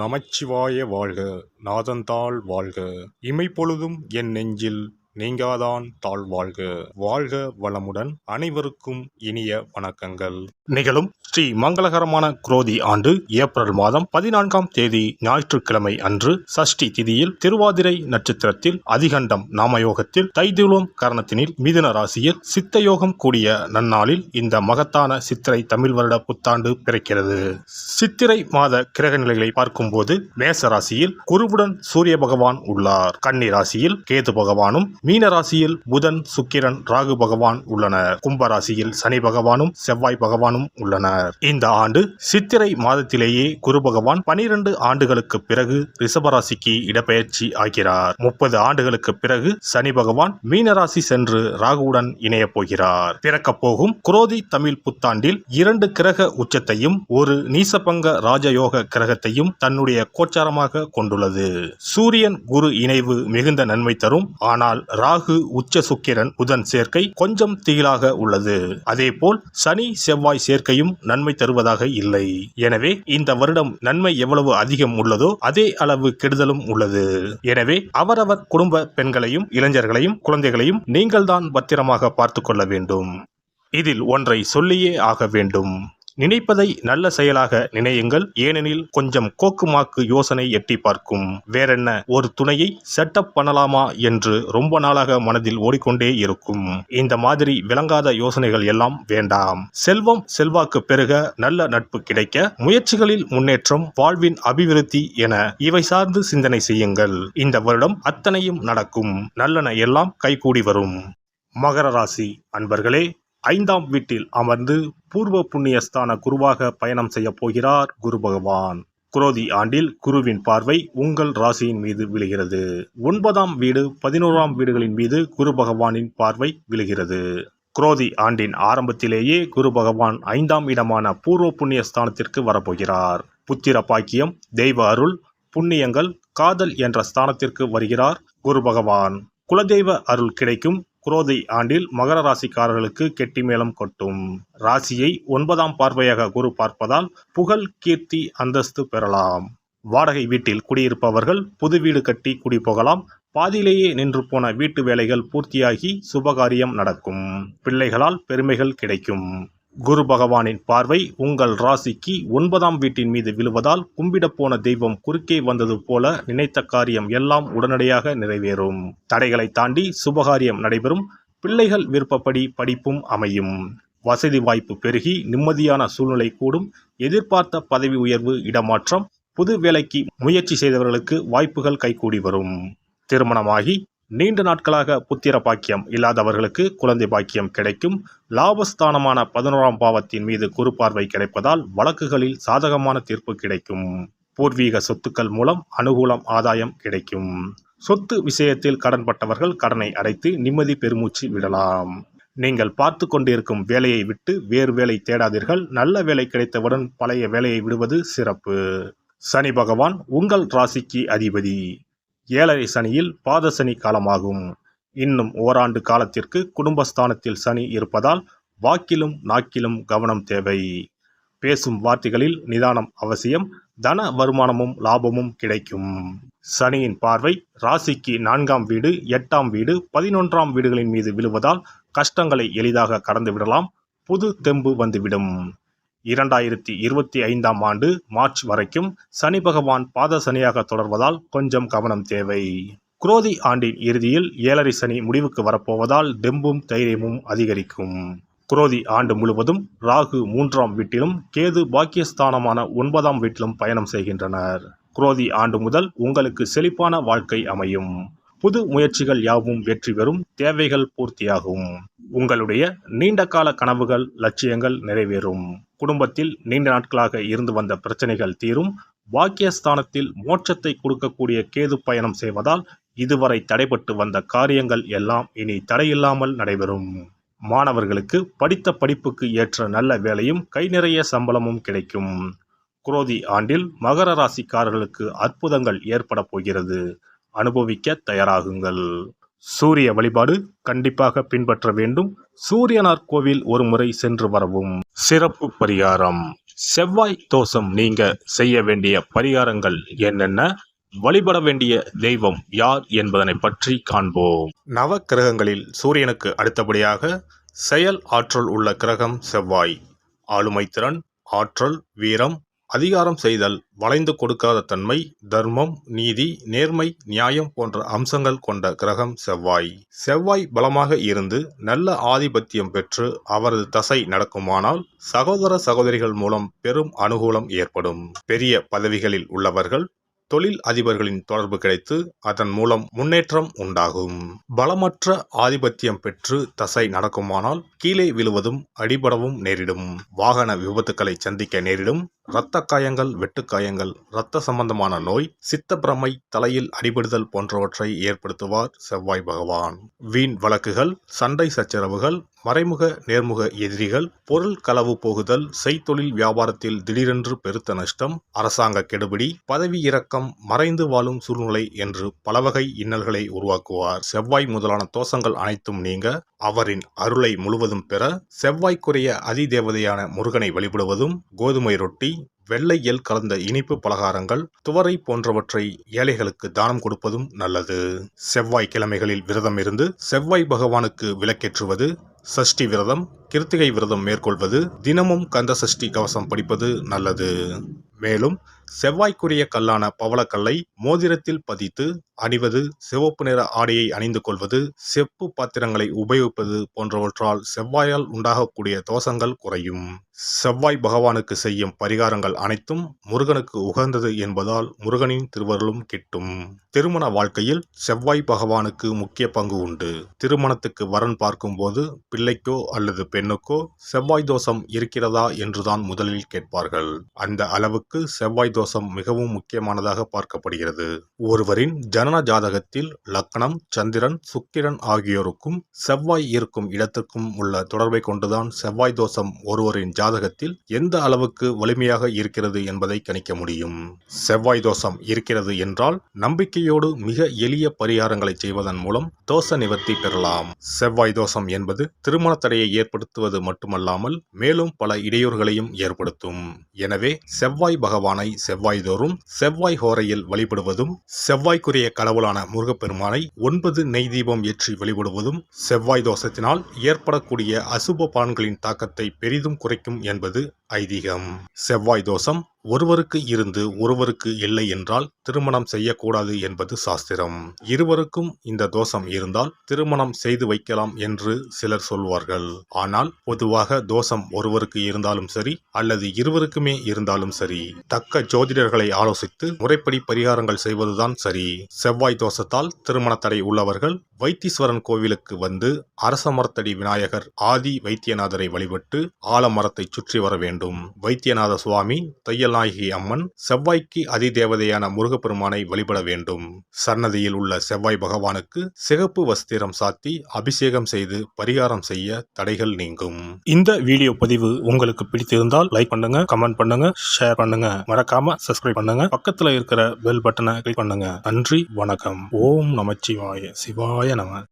நமச்சிவாய வாழ்க. நாதந்தாள் வாழ்க. இமைப்பொழுதும் என் நெஞ்சில் நீங்காதான் தாழ் வாழ்க. வாழ்க வளமுடன். அனைவருக்கும் இனிய வணக்கங்கள். நிகழும் ஸ்ரீ மங்களகரமான குரோதி ஆண்டு ஏப்ரல் மாதம் 14ஆம் தேதி ஞாயிற்றுக்கிழமை அன்று சஷ்டி திதியில் திருவாதிரை நட்சத்திரத்தில் அதிகண்டம் நாமயோகத்தில் தைதுளோம் கரணத்தினில் மிதுன ராசியில் சித்தயோகம் கூடிய நன்னாளில் இந்த மகத்தான சித்திரை தமிழ் வருட புத்தாண்டு பிறக்கிறது. சித்திரை மாத கிரக நிலைகளை பார்க்கும்போது மேச ராசியில் குருவுடன் சூரிய பகவான் உள்ளார். கன்னி ராசியில் கேது பகவானும், மீன ராசியில் புதன், சுக்கிரன், ராகு பகவான் உள்ளனர். கும்பராசியில் சனி பகவானும் செவ்வாய் பகவானும் உள்ளனர். இந்த ஆண்டு சித்திரை மாதத்திலேயே குரு பகவான் 12 ஆண்டுகளுக்கு பிறகு ரிஷபராசிக்கு இடப்பெயர்ச்சி ஆகிறார். 30 ஆண்டுகளுக்கு பிறகு சனி பகவான் மீனராசி சென்று ராகுவுடன் இணைய போகிறார். பிறக்க போகும் குரோதி தமிழ் புத்தாண்டில் 2 கிரக உச்சத்தையும் ஒரு நீசபங்க ராஜயோக கிரகத்தையும் தன்னுடைய கோச்சாரமாக கொண்டுள்ளது. சூரியன் குரு இணைவு மிகுந்த நன்மை தரும். ஆனால் ராகு, உச்ச சுக்கிரன், புதன் சேர்க்கை கொஞ்சம் திகிலாக உள்ளது. அதேபோல் சனி செவ்வாய் சேர்க்கையும் நன்மை தருவதாக இல்லை. எனவே இந்த வருடம் நன்மை எவ்வளவு அதிகம் உள்ளதோ அதே அளவு கெடுதலும் உள்ளது. எனவே அவரவர் குடும்ப பெண்களையும் இளைஞர்களையும் குழந்தைகளையும் நீங்கள்தான் பத்திரமாக பார்த்து கொள்ள வேண்டும். இதில் ஒன்றை சொல்லியே ஆக வேண்டும். நினைப்பதை நல்ல செயலாக நினையுங்கள். ஏனெனில் கொஞ்சம் கோக்குமாக்கு யோசனை எட்டி பார்க்கும். வேறென்ன, ஒரு துணையை செட்டப் பண்ணலாமா என்று ரொம்ப நாளாக மனதில் ஓடிக்கொண்டே இருக்கும். இந்த மாதிரி விளங்காத யோசனைகள் எல்லாம் வேண்டாம். செல்வம் செல்வாக்கு பெருக, நல்ல நட்பு கிடைக்க, முயற்சிகளில் முன்னேற்றம், வாழ்வின் அபிவிருத்தி என இவை சார்ந்து சிந்தனை செய்யுங்கள். இந்த வருடம் அத்தனையும் நடக்கும். நல்லன எல்லாம் கைகூடி வரும். மகர ராசி அன்பர்களே, 5ஆம் வீட்டில் அமர்ந்து பூர்வ புண்ணியஸ்தான குருவாக பயணம் செய்ய போகிறார் குரு பகவான். குரோதி ஆண்டில் குருவின் பார்வை உங்கள் ராசியின் மீது விழுகிறது. 9ஆம் வீடு 11ஆம் வீடுகளின் மீது குரு பகவானின் பார்வை விழுகிறது. குரோதி ஆண்டின் ஆரம்பத்திலேயே குரு பகவான் 5ஆம் இடமான பூர்வ புண்ணியஸ்தானத்திற்கு வரப்போகிறார். புத்திர பாக்கியம், தெய்வ அருள், புண்ணியங்கள், காதல் என்ற ஸ்தானத்திற்கு வருகிறார் குரு பகவான். குலதெய்வ அருள் கிடைக்கும். குரோதி ஆண்டில் மகர ராசிக்காரர்களுக்கு கெட்டி மேளம் கொட்டும். ராசியை 9ஆம் பார்வையாக குரு பார்ப்பதால் புகழ், கீர்த்தி, அந்தஸ்து பெறலாம். வாடகை வீட்டில் குடியிருப்பவர்கள் புது வீடு கட்டி குடி போகலாம். பாதியிலேயே நின்று போன வீட்டு வேலைகள் பூர்த்தியாகி சுபகாரியம் நடக்கும். பிள்ளைகளால் பெருமைகள் கிடைக்கும். குரு பகவானின் பார்வை உங்கள் ராசிக்கு 9ஆம் வீட்டின் மீது விழுவதால் கும்பிட போன தெய்வம் குறுக்கே வந்தது போல நினைத்த காரியம் எல்லாம் உடனடியாக நிறைவேறும். தடைகளை தாண்டி சுபகாரியம் நடைபெறும். பிள்ளைகள் விருப்பப்படி படிப்பும் அமையும். வசதி வாய்ப்பு பெருகி நிம்மதியான சூழ்நிலை கூடும். எதிர்பார்த்த பதவி உயர்வு, இடமாற்றம், புது வேலைக்கு முயற்சி செய்தவர்களுக்கு வாய்ப்புகள் கைகூடி வரும். திருமணமாகி நீண்ட நாட்களாக புத்திர பாக்கியம் இல்லாதவர்களுக்கு குழந்தை பாக்கியம் கிடைக்கும். லாபஸ்தானமான 11ஆம் பாவத்தின் மீது குரு பார்வை கிடைப்பதால் வழக்குகளில் சாதகமான தீர்ப்பு கிடைக்கும். பூர்வீக சொத்துக்கள் மூலம் அனுகூலம், ஆதாயம் கிடைக்கும். சொத்து விஷயத்தில் கடன்பட்டவர்கள் கடனை அடைத்து நிம்மதி பெருமூச்சு விடலாம். நீங்கள் பார்த்து கொண்டிருக்கும் வேலையை விட்டு வேறு வேலை தேடாதீர்கள். நல்ல வேலை கிடைத்தவுடன் பழைய வேலையை விடுவது சிறப்பு. சனி பகவான் உங்கள் ராசிக்கு அதிபதி. 7.5 சனியில் பாத சனி காலமாகும். இன்னும் ஓராண்டு காலத்திற்கு குடும்பஸ்தானத்தில் சனி இருப்பதால் வாக்கிலும் நாக்கிலும் கவனம் தேவை. பேசும் வார்த்தைகளில் நிதானம் அவசியம். தன வருமானமும் லாபமும் கிடைக்கும். சனியின் பார்வை ராசிக்கு 4ஆம் வீடு, 8ஆம் வீடு, 11ஆம் வீடுகளின் மீது விழுவதால் கஷ்டங்களை எளிதாக கடந்து விடலாம். புது தெம்பு வந்துவிடும். 2025ஆம் ஆண்டு மார்ச் வரைக்கும் சனி பகவான் பாத சனியாக தொடர்வதால் கொஞ்சம் கவனம் தேவை. குரோதி ஆண்டின் இறுதியில் 7.5 சனி முடிவுக்கு வரப்போவதால் தெம்பும் தைரியமும் அதிகரிக்கும். குரோதி ஆண்டு முழுவதும் ராகு 3ஆம் வீட்டிலும் கேது பாக்கியஸ்தானமான 9ஆம் வீட்டிலும் பயணம் செய்கின்றனர். குரோதி ஆண்டு முதல் உங்களுக்கு செழிப்பான வாழ்க்கை அமையும். புது முயற்சிகள் யாவும் வெற்றி பெறும். தேவைகள் பூர்த்தியாகும். உங்களுடைய நீண்டகால கனவுகள், லட்சியங்கள் நிறைவேறும். குடும்பத்தில் நீண்ட நாட்களாக இருந்து வந்த பிரச்சனைகள் தீரும். பாக்கியஸ்தானத்தில் மோட்சத்தை கொடுக்கக்கூடிய கேது பயணம் செய்வதால் இதுவரை தடைபட்டு வந்த காரியங்கள் எல்லாம் இனி தடையில்லாமல் நடைபெறும். மாணவர்களுக்கு படித்த படிப்புக்கு ஏற்ற நல்ல வேலையும் கை நிறைய சம்பளமும் கிடைக்கும். குரோதி ஆண்டில் மகர ராசிக்காரர்களுக்கு அற்புதங்கள் ஏற்பட போகிறது. அனுபவிக்க தயாராகுங்கள். சூரிய வழிபாடு கண்டிப்பாக பின்பற்ற வேண்டும். சூரியனார் கோவில் ஒரு முறை சென்று வரவும். சிறப்பு பரிகாரம். செவ்வாய் தோஷம் நீங்க செய்ய வேண்டிய பரிகாரங்கள் என்னென்ன, வழிபட வேண்டிய தெய்வம் யார் என்பதனை பற்றி காண்போம். நவ கிரகங்களில் சூரியனுக்கு அடுத்தபடியாக செயல் ஆற்றல் உள்ள கிரகம் செவ்வாய். ஆளுமை திறன், ஆற்றல், வீரம், அதிகாரம் செய்தல், வளைந்து கொடுக்காத தன்மை, தர்மம், நீதி, நேர்மை, நியாயம் போன்ற அம்சங்கள் கொண்ட கிரகம் செவ்வாய். செவ்வாய் பலமாக இருந்து நல்ல ஆதிபத்தியம் பெற்று அவரது தசை நடக்குமானால் சகோதர சகோதரிகள் மூலம் பெரும் அனுகூலம் ஏற்படும். பெரிய பதவிகளில் உள்ளவர்கள், தொழில் அதிபர்களின் தொடர்பு கிடைத்து அதன் மூலம் முன்னேற்றம் உண்டாகும். பலமற்ற ஆதிபத்தியம் பெற்று தசை நடக்குமானால் கீழே விழுவதும் அடிபடவும் நேரிடும். வாகன விபத்துக்களை சந்திக்க நேரிடும். இரத்த காயங்கள், வெட்டுக்காயங்கள், இரத்த சம்பந்தமான நோய், சித்தப்பிரமை, தலையில் அடிபடுதல் போன்றவற்றை ஏற்படுத்துவார் செவ்வாய் பகவான். வீண் வழக்குகள், சண்டை சச்சரவுகள், மறைமுக நேர்முக எதிரிகள், பொருள் களவு போகுதல், செய்தொழில் வியாபாரத்தில் திடீரென்று பெருத்த நஷ்டம், அரசாங்க கெடுபிடி, பதவி இறக்கம், மறைந்து வாழும் சூழ்நிலை என்று பலவகை இன்னல்களை உருவாக்குவார். செவ்வாய் முதலான தோஷங்கள் அனைத்தும் நீங்க அவரின் அருளை முழுவதும் பெற செவ்வாய்க்குரிய அதிதேவதையான முருகனை வழிபடுவதும், கோதுமை ரொட்டி, வெள்ளை எள் கலந்த இனிப்பு பலகாரங்கள், துவரை போன்றவற்றை ஏழைகளுக்கு தானம் கொடுப்பதும் நல்லது. செவ்வாய் கிழமைகளில் விரதம் இருந்து செவ்வாய் பகவானுக்கு விளக்கேற்றுவது, சஷ்டி விரதம், கிருத்திகை விரதம் மேற்கொள்வது, தினமும் கந்த சஷ்டி கவசம் படிப்பது நல்லது. மேலும் செவ்வாய்க்குரிய கல்லான பவளக்கல்லை மோதிரத்தில் பதித்து அணிவது, சிவப்பு நிற ஆடையை அணிந்து கொள்வது, செப்பு பாத்திரங்களை உபயோகிப்பது போன்றவற்றால் செவ்வாயால் உண்டாகக்கூடிய தோஷங்கள் குறையும். செவ்வாய் பகவானுக்கு செய்யும் பரிகாரங்கள் அனைத்தும் முருகனுக்கு உகந்தது என்பதால் முருகனின் திருவருளும் கிட்டும். திருமண வாழ்க்கையில் செவ்வாய் பகவானுக்கு முக்கிய பங்கு உண்டு. திருமணத்துக்கு வரன் பார்க்கும்போது பிள்ளைக்கோ அல்லது பெண்ணுக்கோ செவ்வாய் தோஷம் இருக்கிறதா என்றுதான் முதலில் கேட்பார்கள். அந்த அளவுக்கு செவ்வாய் தோஷம் மிகவும் முக்கியமானதாக பார்க்கப்படுகிறது. ஒருவரின் ஜனன ஜாதகத்தில் லக்னம், சந்திரன், சுக்கிரன் ஆகியோருக்கும் செவ்வாய் இருக்கும் இடத்திற்கும் உள்ள தொடர்பை கொண்டுதான் செவ்வாய் தோஷம் ஒருவரின் ஜாதகத்தில் எந்த அளவுக்கு வலிமையாக இருக்கிறது என்பதை கணிக்க முடியும். செவ்வாய் தோஷம் இருக்கிறது என்றால் நம்பிக்கையோடு மிக எளிய பரிகாரங்களை செய்வதன் மூலம் தோஷ நிவர்த்தி பெறலாம். செவ்வாய் தோஷம் என்பது திருமண தடையை ஏற்படுத்துவது மட்டுமல்லாமல் மேலும் பல இடையூறுகளையும் ஏற்படுத்தும். எனவே செவ்வாய் பகவானை செவ்வாய் தோறும் செவ்வாய் ஹோரையில் வழிபடுவதும், செவ்வாய்க்குரிய கடவுளான முருகப்பெருமானை 9 நெய் தீபம் ஏற்றி வழிபடுவதும் செவ்வாய் தோஷத்தினால் ஏற்படக்கூடிய அசுப பலன்களின் தாக்கத்தை பெரிதும் குறைக்கும் என்பது ஐதீகம். செவ்வாய் தோஷம் ஒருவருக்கு இருந்து ஒருவருக்கு இல்லை என்றால் திருமணம் செய்யக்கூடாது என்பது சாஸ்திரம். இருவருக்கும் இந்த தோஷம் இருந்தால் திருமணம் செய்து வைக்கலாம் என்று சிலர் சொல்வார்கள். ஆனால் பொதுவாக தோஷம் ஒருவருக்கு இருந்தாலும் சரி அல்லது இருவருக்குமே இருந்தாலும் சரி, தக்க ஜோதிடர்களை ஆலோசித்து முறைப்படி பரிகாரங்கள் செய்வதுதான் சரி. செவ்வாய் தோஷத்தால் திருமண தடை உள்ளவர்கள் வைத்தீஸ்வரன் கோவிலுக்கு வந்து அரச மரத்தடி விநாயகர் ஆதி வைத்தியநாதரை வழிபட்டு ஆலமரத்தை சுற்றி வர வேண்டும். வைத்தியநாத சுவாமி, தையல்நாயகி அம்மன், செவ்வாய்க்கு அதிதேவதையான முருகப்பெருமானை வழிபட வேண்டும். சன்னதியில் உள்ள செவ்வாய் பகவானுக்கு சிகப்பு வஸ்திரம் சாத்தி அபிஷேகம் செய்து பரிகாரம் செய்ய தடைகள் நீங்கும். இந்த வீடியோ பதிவு உங்களுக்கு பிடித்திருந்தால் லைக் பண்ணுங்க, கமெண்ட் பண்ணுங்க, ஷேர் பண்ணுங்க, மறக்காம சப்ஸ்கிரைப் பண்ணுங்க, பக்கத்துல இருக்கிற பெல் பட்டனை கிளிக் பண்ணுங்க. நன்றி, வணக்கம். ஓம் நமச்சிவாய. சிவாய நம.